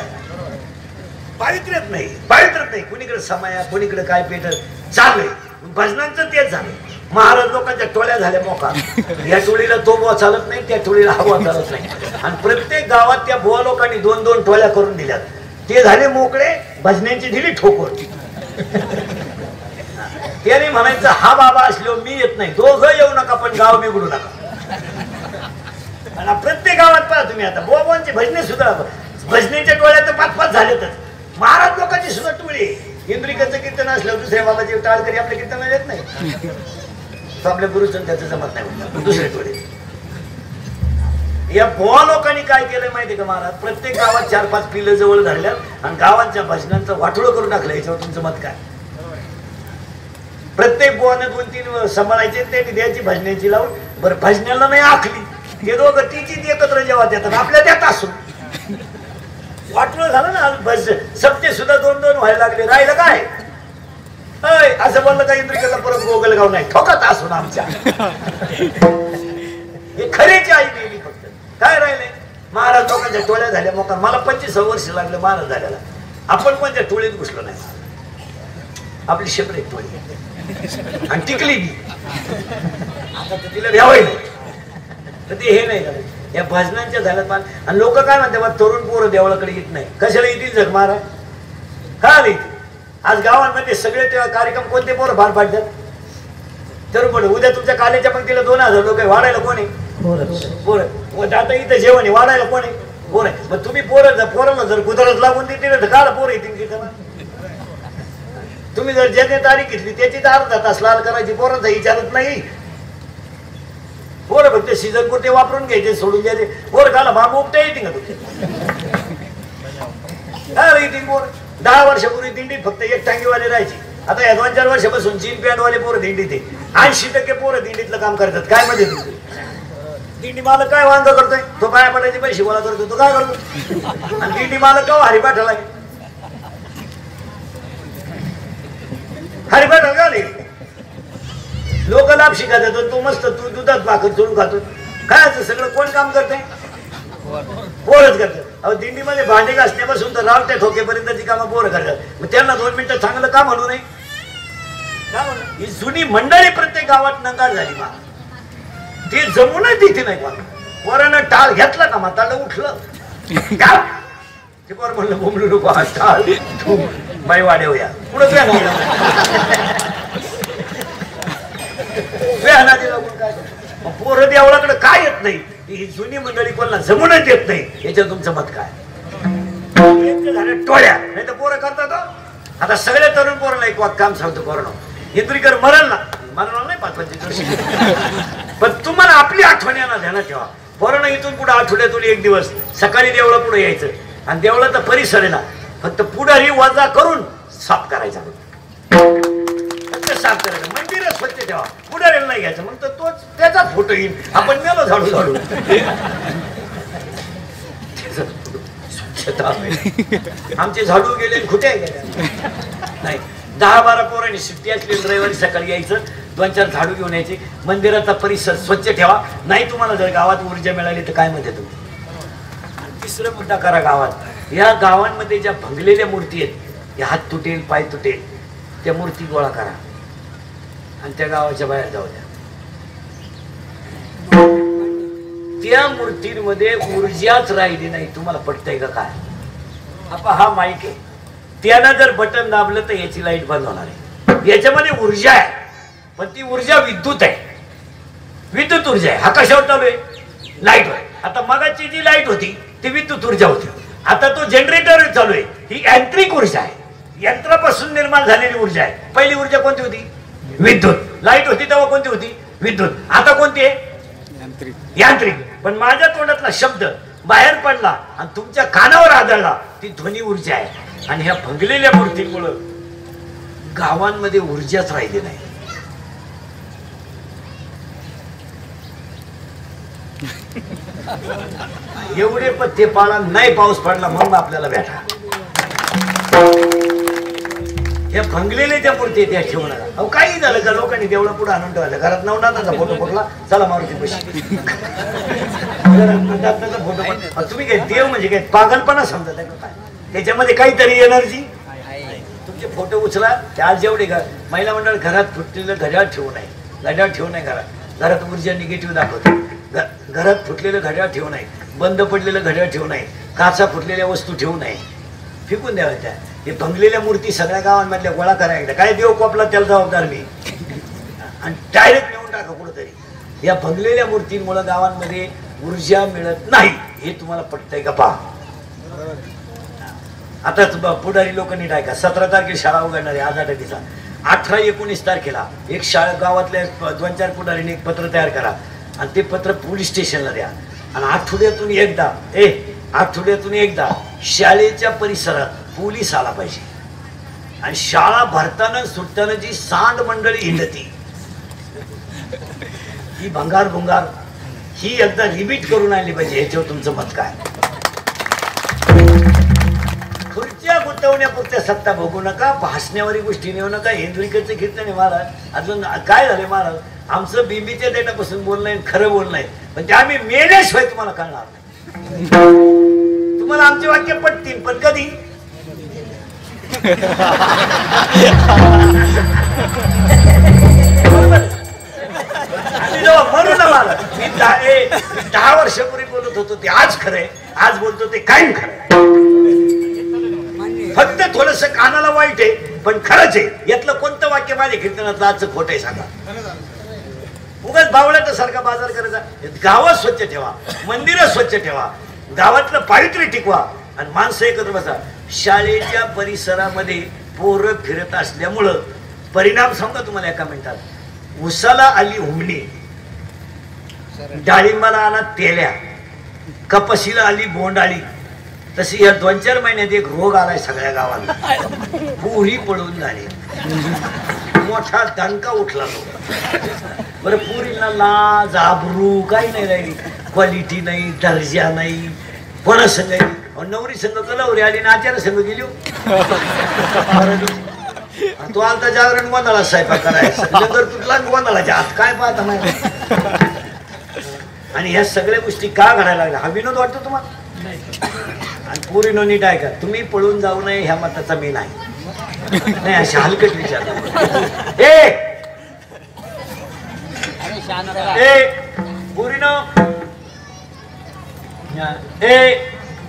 पावित्र्यच नाही कुणीकडे समाया कुणीकडे काय पेटत चाललंय भजनांचं तेच झालं महाराज लोकांच्या टोळ्या झाल्या मोका या टोळीला तो बुवा चालत नाही त्या टोळीला हा बुवा चालत नाही आणि प्रत्येक गावात त्या बुवा लोकांनी 2-2 टोळ्या करून दिल्यात ते झाले मोकळे भजनांची दिली ठोकून त्याने म्हणायचं हा बाबा असलो मी येत नाही दोघं येऊ नका पण गाव बिघडू नका आणि प्रत्येक गावात पहा तुम्ही आता बुवाबांची भजने सुद्धा भजनेच्या टोळ्या तर 5-5 झालेतच महाराज लोकांची सुद्धा टोळी इंद्रिकाचं कीर्तन असलं दुसऱ्या बाबाची टाळकरी आपल्या कीर्तन येत नाही तो आपल्या गुरुचं त्याचं जमत नाही दुसरे टोळे या बुवा लोकांनी काय केलंय माहिती का महाराज प्रत्येक गावात 4-5 पिलं जवळ धरल्या आणि गावांच्या भजनांचं वाटोळं करून टाकलं याच्यावर तुमचं मत काय प्रत्येक बुवाने 2-3 सांभाळायचे त्यांनी द्यायची भजनांची लावून बरं भजनाला नाही आखली ते दोघं तिची एकत्र जेव्हा देतात आपल्या त्यात असून वाटोळं झालं ना भज सप्ते सुद्धा 2-2 व्हायला लागले राहिलं काय असं बोललं का इंद्रिकाला परत गोगलगाव नाही ठोकत असून आमच्या हे खरेची आई गेली फक्त काय राहिले महाराज लोकांच्या टोळ्या झाल्या मोका मला 25 वर्ष लागले महाराज झाल्याला आपण पण त्या टोळीत घुसलो नाही आपली सेपरेट टोळी आणि टिकली बी आता तर तिला भ्यावाय नाही तर ते हे नाही झालं या भजनांच्या झाल्यात आणि लोक काय म्हणतात तरुण पोरं देवळाकडे येत नाही कशाला येतील जग महाराज का नाही आज गावांमध्ये सगळे कार्यक्रम कोणते पोरं भार पाडतात तरुण पोरं उद्या तुमच्या कालेच्या पंक्तीला 2,000 लोक वाढायला कोण आहे पोरं आता इथं जेवण आहे वाढायला कोण आहे पोर आहे मग तुम्ही पोरांना जर कुदरत लागून देते तर काला पोरं येतील तिथं तुम्ही जर ज्याने तारीख घेतली त्याची तर अर्धा तास लाल करायची पोरांचा विचारत नाही पोरं फक्त सीझन पुरते वापरून घ्यायचे सोडून द्यायचे पोरं काला बाबा उपटा येते का तुमचे येतील पोर 10 वर्षापूर्वी दिंडीत फक्त एक टांगीवाले राहायची आता या 2-4 वर्षापासून जीन पॅन्ट वाले पोरं दिंडीत आहे 80% पोरं दिंडीतलं काम करतात काय मध्ये तुमचं दिंडी मालक काय वांग करतोय तो काय पडायचे पैसे गोळा करतो तो काय करतो आणि दिंडी मालक का हरिपाठाला हरिपाठाला का नाही लोक लाभ शिकायचा तो मस्त तू दुधात भाकर चोळून खातो काय असं सगळं कोण काम करतंय पोरच करतात अहो दिंडीमध्ये भांडे घासण्यापासून तर रावट्या ठोकेपर्यंतची कामं पोरं करतात मग त्यांना 2 मिनिटं चांगलं का म्हणू नये का म्हणू ही जुनी मंडळी प्रत्येक गावात नंगार झाली मा ते जमूनच तिथे नाही मला पोरानं टाळ घेतला का म्हातारला उठलं ते पोर म्हणलं बोंबलू नको टाळ बाई वाढेव या पुढं पोरं देवळाकडे काय येत नाही ही जुनी मंडळी कोणाला जमूनच येत नाही याच्यात तुमचं मत काय झालं टोळ्या नाही तर पोरं करतात आता सगळ्या तरुण पोरांना एक काम सांगतो पोरांनो इंद्रिकर मरल ना मरणार नाही 5-25 वर्ष पण तुम्हाला आपली आठवणीला ध्यानात ठेवा पोरांना इथून पुढे आठवड्यातून 1 दिवस सकाळी देवळा पुढे यायचं आणि देवळाचा परिसर आहे ना फक्त पुढारी वजा करून साफ करायचा साफ करायचं मंदिरच स्वच्छ ठेवा पुढाऱ्याला नाही घ्यायचं मग तर तोच त्याचाच फोटो येईल आपण नेलो झाडू स्वच्छता आमचे झाडू गेले कुठे गेले नाही 10-12 पोरांनी सुट्टी असली रविवारी सकाळी यायचं, 2-4 झाडू घेऊन यायचे, मंदिराचा परिसर स्वच्छ ठेवा. नाही तुम्हाला जर गावात ऊर्जा मिळाली तर काय म्हणते तुम्ही. तिसरा मुद्दा करा, गावात या गावांमध्ये ज्या भंगलेल्या मूर्ती आहेत, या हात तुटेल पाय तुटेल त्या मूर्ती गोळा करा आणि त्या गावाच्या बाहेर जाऊ द्या. त्या मूर्तींमध्ये ऊर्जाच राहिली नाही. तुम्हाला पटतंय का काय. आपा हा माईक आहे, त्यानं जर बटन दाबलं तर याची लाईट बंद होणार आहे. याच्यामध्ये ऊर्जा आहे, पण ती ऊर्जा विद्युत आहे, विद्युत ऊर्जा आहे. हा कशावर चालू आहे, लाईटवर. आता मगाची जी लाईट होती ती विद्युत ऊर्जा होती, आता तो जनरेटर चालू आहे, ही यांत्रिक ऊर्जा आहे, यंत्रापासून निर्माण झालेली ऊर्जा आहे. पहिली ऊर्जा कोणती होती, विद्युत. लाईट होती तेव्हा कोणती होती, विद्युत. आता कोणती आहे, यांत्रिक. पण माझ्या तोंडातला शब्द बाहेर पडला आणि तुमच्या कानावर आदळला, ती ध्वनी ऊर्जा आहे. आणि ह्या भंगलेल्या मूर्तीमुळं गावांमध्ये ऊर्जाच राहिली नाही. एवढे पत्ते पाळा, नाही पाऊस पडला म्हणून आपल्याला भेटा. या भंगलेले त्या मूर्ती त्या ठेवू नका. अहो काही झालं का लोकांनी देवळा पुढे आणून ठेवायचा. घरात नवनाथाचा फोटो फुटला, चला मारुती पैसे फोटो. तुम्ही काय देव म्हणजे काय पागलपणा समजत आहे काय. त्याच्यामध्ये काहीतरी एनर्जी. तुमचे फोटो उचला. त्या जेवढे महिला मंडळ घरात फुटलेलं घड्याळ ठेवू नये, घड्याळ ठेवू नये घरात. घरात ऊर्जा निगेटिव्ह दाखवते. घरात फुटलेलं घड्याळ ठेवू नये, बंद पडलेलं घड्याळ ठेवू नये, काचा फुटलेल्या वस्तू ठेवू नये, फेकून द्याव्या त्या. हे भंगलेल्या मूर्ती सगळ्या गावांमधल्या गोळा करायला. काय देव कोपला त्याला जबाबदार मी, आणि डायरेक्ट नेऊन टाका कुठंतरी. या भंगलेल्या मूर्तींमुळे गावांमध्ये ऊर्जा मिळत नाही. हे तुम्हाला पटतंय का पहा. आताच पुढारी लोक नीट ऐका. 17 तारखेला शाळा उघडणार आहे, आज 8 दिवसा. 18-19 तारखेला एक शाळा गावातल्या 2-4 पुढारीने एक पत्र तयार करा आणि ते पत्र पोलीस स्टेशनला द्या. आणि आठवड्यातून एकदा शाळेच्या परिसरात पोलीस आला पाहिजे. आणि शाळा भरताना सुटताना जी सांड मंडळी हिंडती, ही भंगार भुंगार, ही एकदा लिमिट करून आणली पाहिजे. ह्याच्यावर तुमचं मत काय. खुर्च्या गुंतवण्यापुरत्या सत्ता भोगू नका, भासण्यावारी गोष्टी नेऊ नका. हेंद्रिकरचं कीर्तन आहे महाराज. अजून काय झाले महाराज, आमचं बिंबीच्या देटापासून बोलणं आहे, खरं बोलणं आहे, पण ते आम्ही मेल्याशिवाय तुम्हाला कळणार नाही. तुम्हाला आमचे वाक्य पटतील, पण कधी. जेव्हा म्हणू ना मला, मी 10 वर्षापूर्वी बोलत होतो ते आज खरंय, आज बोलतो ते कायम खरंय. फक्त थोडस कानाला वाईट आहे, पण खरंच आहे. यातलं कोणतं वाक्य माझ्या कीर्तनातलं आजचं खोटं आहे सांगा. उगाच बावळ्याचा सारखा बाजार करायचा. गावं स्वच्छ ठेवा, मंदिरं स्वच्छ ठेवा, गावातलं पावित्र्य टिकवा आणि माणसं एकत्र बसा. शाळेच्या परिसरामध्ये पोरं फिरत असल्यामुळं परिणाम सांगा तुम्हाला एका मिनिटात. उसाला आली हुमणी, डाळिंबाला आला तेल्या, कपाशीला आली बोंडाळी. तशी या 2-4 महिन्यात एक रोग आलाय सगळ्या गावाला. पुरी पळून झाली, मोठा दणका उठला तो. बरं पुरीला लाज आबरू काही नाही राहिली, क्वालिटी नाही, दर्जा नाही, पण संघ नवरी संघ कलवरी आली ना आचार्य संघ गेली. तो आलता जागरण गोंधळा स्वयंपाक करायचा, लंगर तुटला गोंधळाच्या आत काय पाहता माहिती. आणि ह्या सगळ्या गोष्टी का घडायला लागल्या, हा विनोद वाटतो तुम्हाला. आणि पोरीनो नीट ऐका, तुम्ही पळून जाऊ नये ह्या मताचा मी नाही. अशा हलकट विचार. पोरीनो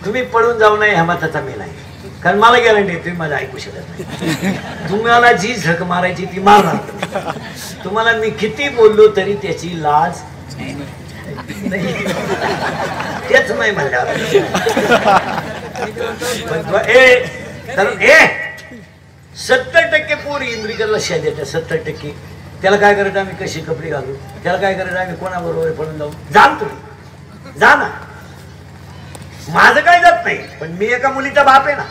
तुम्ही पळून जाऊ नये ह्या मताचा मी नाही. कारण मला गॅरंटी तुम्ही माझं ऐकू शकत नाही. तुम्हाला जी झक मारायची ती मारणार. तुम्हाला मी किती बोललो तरी त्याची लाज तेच नाही म्हणल्यावर. कारण 70% पोरी इंद्रिकरला शेत येतात. 70%. त्याला काय करायचं आम्ही कशी कपडे घालू, त्याला काय करायचं आम्ही कोणाबरोबर पळून जाऊ. जाण तुम्ही जा ना, माझं काय जात नाही. पण मी एका मुलीचा बाप आहे ना,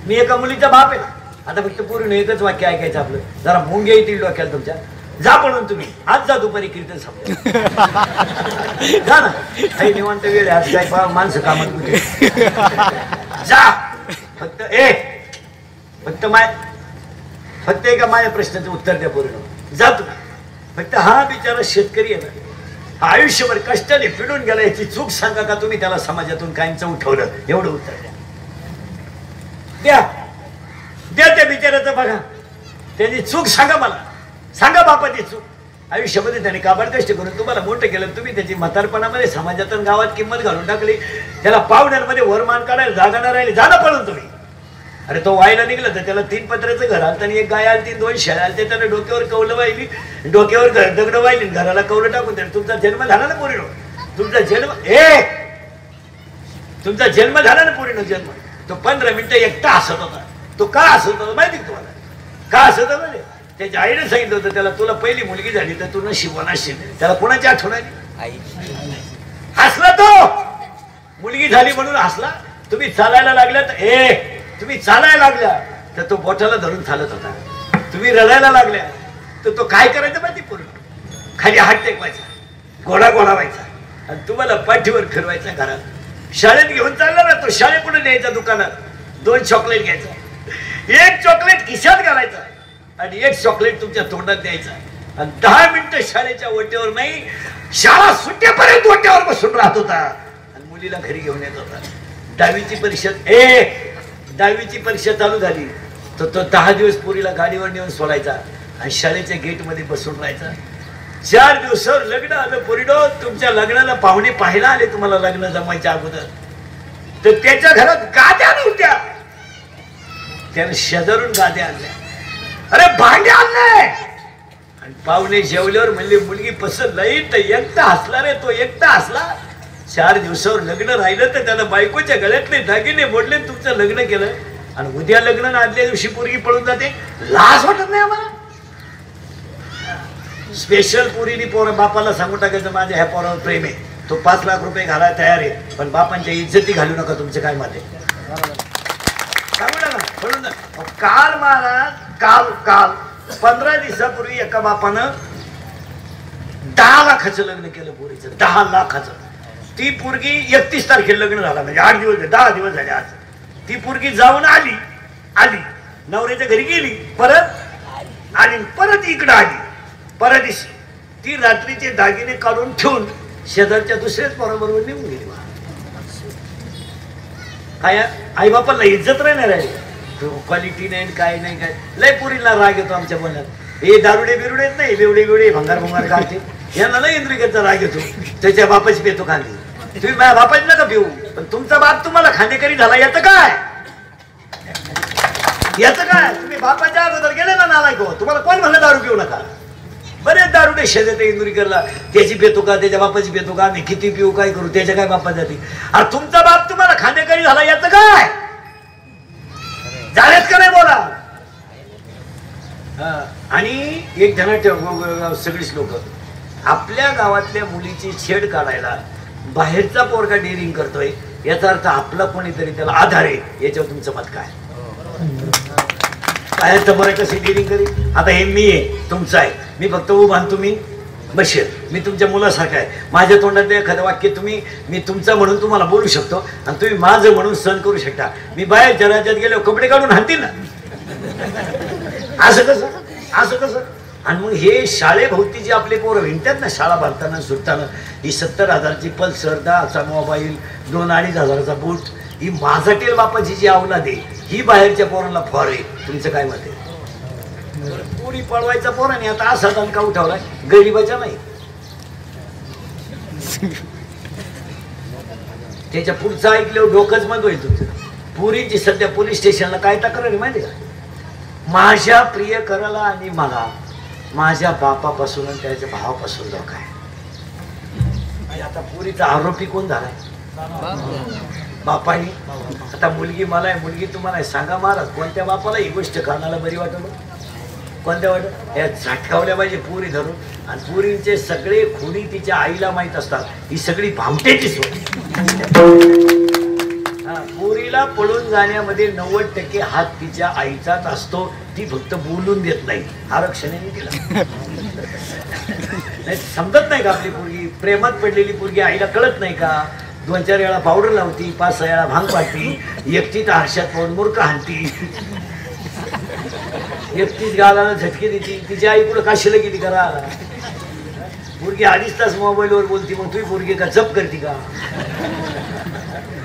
मी एका मुलीचा बाप आहे ना. आता फक्त पोरीने एकच वाक्य ऐकायचं आपलं, जरा मुंग्या येतील डोक्याला तुमच्या. जा पळून तुम्ही, आज जा दुपारी कीर्तन संपलं. जा ना, काही निवांत वेळ आज काय माणसं कामात कुठे जा. फक्त फक्त एका माझ्या प्रश्नाचं उत्तर द्या पूर्ण जातो. फक्त हा बिचारा शेतकरी आहे ना, आयुष्यभर कष्टाने पिडून गेला, याची चूक सांगा का तुम्ही त्याला समाजातून कायमचं उठवलं, एवढं उत्तर द्या. द्या त्या बिचाराचं बघा, त्याची चूक सांगा मला, सांगा बापाची चूक. आयुष्यामध्ये त्याने काबाड कष्ट करून तुम्हाला मोठं केलं, तुम्ही त्याची म्हातारपणामध्ये समाजात गावात किंमत घालून टाकली, त्याला पाहुण्यांमध्ये वरमान काढायला जागा न राहिली, जाणं पडून तुम्ही. अरे तो व्हायला निघलं तर त्याला 3 पत्र्याचं घर आलं आणि एक गाय आली, 2 शेळ्या आलते, त्याला डोक्यावर कौलं वाहिली, डोक्यावर दगड वाहिली, घराला कौलं टाकून त्याला तुमचा जन्म झाला ना पोरीनो, तुमचा जन्म झाला ना पोरीनो, जन्म. तो 15 मिनिटं एकटा हसत होता. तो का हसत होता माहिती तुम्हाला? का हसत होता रे? त्याच्या आईने सांगितलं होतं त्याला, तुला पहिली मुलगी झाली तर तू नशिबवान असशील. त्याला कोणाची आठवण आली? हसला तो, मुलगी झाली म्हणून हसला. तुम्ही चालायला लागल्या तर तुम्ही चालायला लागल्या तर तो बोटाला धरून चालत होता. तुम्ही रडायला लागल्या तर तो काय करायचं माहिती? पूर्ण खाली हात टेकवायचा, घोडा व्हायचा आणि तुम्हाला पाठीवर फिरवायचा घरात. शाळेत घेऊन चालला ना तो, शाळेपुढे न्यायचा दुकानात, 2 चॉकलेट घ्यायचा, 1 चॉकलेट खिशात घालायचा आणि 1 चॉकलेट तुमच्या तोंडात द्यायचा आणि 10 मिनिटं शाळेच्या ओट्यावर नाही, शाळा सुट्ट्यापर्यंत ओट्यावर बसून राहत होता आणि मुलीला घरी घेऊन येत होता. 10वीची परीक्षा चालू झाली तर तो 10 दिवस पुरीला गाडीवर नेऊन सोडायचा आणि शाळेच्या गेट मध्ये बसून राहायचा. 4 दिवसावर लग्न आलं. पोरीनो, तुमच्या लग्नाला पाहुणे पाहायला आले तुम्हाला लग्न जमायच्या अगोदर, तर त्याच्या घरात गाद्या नव्हत्या, त्याने शेजारून गाद्या आणल्या, अरे भांडे आणले. आणि पाहुणे जेवल्यावर म्हणले मुलगी पसंत नाही, तर एकटा हसला रे तो, एकटा हसला. 4 दिवसावर लग्न राहिलं तर त्याला बायकोच्या गळ्यातले दागिने मोडले, तुमचं लग्न केलं आणि उद्या लग्न ना आदल्या दिवशी पोरगी पळून जाते. लाज वाटत नाही आम्हाला? स्पेशल पोरीनी बापाला सांगून टाकायचं माझ्या ह्या पोरावर प्रेम आहे, तो 5 लाख रुपये घालायला तयार आहे, पण बापांच्या इज्जती घालू नका. तुमचं काय मत आहे सांगू नका, पळून जा. काल महाराज, काल 15 दिवसापूर्वी एका बापानं 10 लाखाचं लग्न केलं पोरीचं, 10 लाखाचं. ती पोरगी 31 तारखेला लग्न झाला, म्हणजे 8 दिवस 10 दिवस झाले आज. ती पोरगी जाऊन आली, नवऱ्याच्या घरी गेली, परत आली, परत इकडं आली. परदिवशी ती रात्रीचे दागिने काढून ठेवून शेजारच्या दुसऱ्याच पोराबरोबर निघून गेली. काय आई बापाला इज्जत राहणार आहे, क्वालिटी नाही, काय नाही, काय लय पुरीला राग येतो आमच्या बोलण्यात. हे दारुडे बिरुडे नाही, बेवडे भंगार काढते, यांना नाही इंद्रिकेचा राग येतो. त्याच्या बापाची पेतो खांदी, तुम्ही माझ्या बापाची नका पिऊ, पण तुमचा बाप तुम्हाला खांदेकरी झाला, याचं काय? तुम्ही बापाच्या अगोदर गेले ना नालायक हो. तुम्हाला कोण म्हणलं दारू पिऊ नका? बरेच दारुडे शेजाते इंदुरीकरला, त्याची पेतो का, त्याच्या बापाची पेतो का, आम्ही किती पिऊ, काय करू, त्याच्या काय बापा जाते. अरे तुमचा बाप तुम्हाला खांदेकरी झाला, याचं काय? झालेच का नाही बोला. आणि एक जण ठेव, सगळीच लोक आपल्या गावातल्या मुलीची छेड काढायला बाहेरचा पोरगा डेअरिंग करतोय, याचा अर्थ आपला कोणीतरी त्याला आधार आहे. याच्यावर तुमचं मत काय? काय तर बरं कशी डेअरिंग करी? आता हे मी आहे, तुमचं आहे, मी फक्त उभा आणि तुम्ही बसेल, मी तुमच्या मुलासारखं आहे. माझ्या तोंडातलं एखादं वाक्य मी तुमचं म्हणून तुम्हाला बोलू शकतो आणि तुम्ही माझं म्हणून सहन करू शकता. मी बाहेरच्या राज्यात गेलो कपडे काढून हाणतील ना, असं कसं? आणि मग हे शाळेभोवती जे आपले पोरं हिंडतात ना, शाळा भरताना सुटताना, ही 70,000ची पल्सर, 10चा मोबाईल, 2-2.5 हजाराचा बूट, ही माझाटेल बापाची जी अवलाद आहे, ही बाहेरच्या पोरांना फॉर आहे. तुमचं काय मत आहे? पोरी पळवायचा पोराने आता असा दणका उठवलाय, गरीबाच्या नाही. त्याच्या पुढचं ऐकल्यावर डोकंच बंद होईल तुमचं. पोरीची सध्या पोलीस स्टेशनला काय तक्रार आहे माहिती का? माझ्या प्रियकराला आणि मला माझ्या बापापासून आणि त्याच्या भावापासून धोका आहे. आता पोरीचा आरोपी कोण झालाय? बापानी. आता मुलगी मला आहे, मुलगी तुम्हाला आहे. सांगा महाराज, कोणत्या बापाला ही गोष्ट करण्याला बरी वाटत? कोणत्या वाटत? या झटकावल्या पाहिजे पोरी धरून. आणि पोरींचे सगळे खुणी तिच्या आईला माहित असतात. ही सगळी भामटेची सोय. पोरीला पळून जाण्यामध्ये 90% हात तिच्या आईचाच असतो. ती फक्त बोलून देत नाही, आरक्षणाने तिला नाही. समजत नाही का आपली पोरगी? प्रेमात पडलेली पोरगी आईला कळत नाही का? 2-4 वेळा पावडर लावती, 5-6 वेळा भांग पाडती, एकटी तर हर्षात पाहून मूर्ख हाणती. एकटीच गालाला झटके देते. तिची आई कुठं काशीला गेली करा. पोरगी 2.5 तास मोबाईलवर बोलती, मग तुम्ही पोरगी का जप करते का?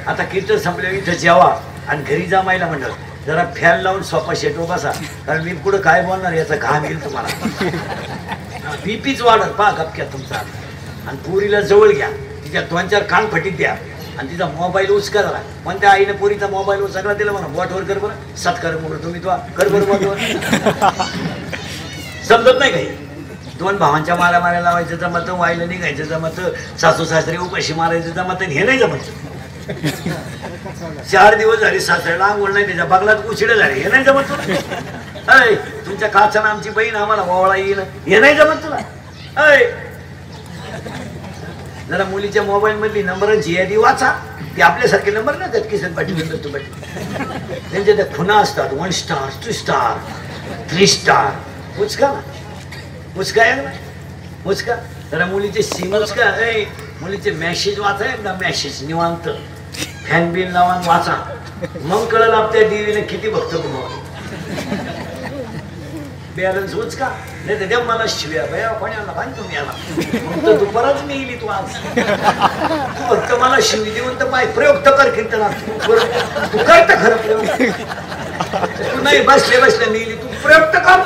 आता कीर्तन संपल्यावर इथं जेवा आणि घरी जमायला म्हणलं जरा फॅन लावून सोफा शेटवर बसा, कारण मी पुढं काय बोलणार याचा घाम येईल तुम्हाला. बीपीच वाढत पहा गपक्यात तुमचा. आणि पुरीला जवळ घ्या, तिच्या 2-4 कान फटीत द्या आणि तिचा मोबाईल उचका जरा. पण त्या आईने पोरीचा मोबाईल सगळा दिला म्हणा, बोटवर कर बरं सत्कार मोर तुम्ही तो कर बरं बोटवर. समजत नाही काही. 2 भावांच्या मारामाऱ्या लावायचं जमत, वाईला निघायचं जमत, सासू सासरे उपाशी मारायचं जमत, हे नाही जमत. 4 दिवस झाले सासऱ्याला आंघोळ नाही, त्याच्या बगलात उशिडे झाले, हे नाही जमत तुला. अय तुमच्या काचानं आमची बहीण आम्हाला ओवळा येईल, हे नाही जमत तुला. अय जरा मुलीच्या मोबाईल मधली नंबरांची यादी वाचा. ते आपल्यासारखे नंबर ना किसन पाटील दत्तू पाटील, त्यांच्या त्या खुणा असतात. 1 स्टार 2 स्टार 3 स्टार. उचका ना, उचका या ना, उचका जरा मुलीचे सिम उचका. मुलीचे मेसेज वाचा, एकदा मेसेज निवांत फॅन बिल लावून वाचा, मग कळलं आपल्या देवीने किती भक्त तुम्हाला. बॅलन्स उचका, नाही तर देव मला शिव्या बया कोणाला बांधतो मी याला. मग तर दुपारच मी येईल तू आज. तू फक्त मला शिवी देऊन तर पाय प्रयोग तर कर कीर्तनात. तू करत खरं प्रयोग. तू नाही बसले बसले नेली, तू प्रयोग तर कर.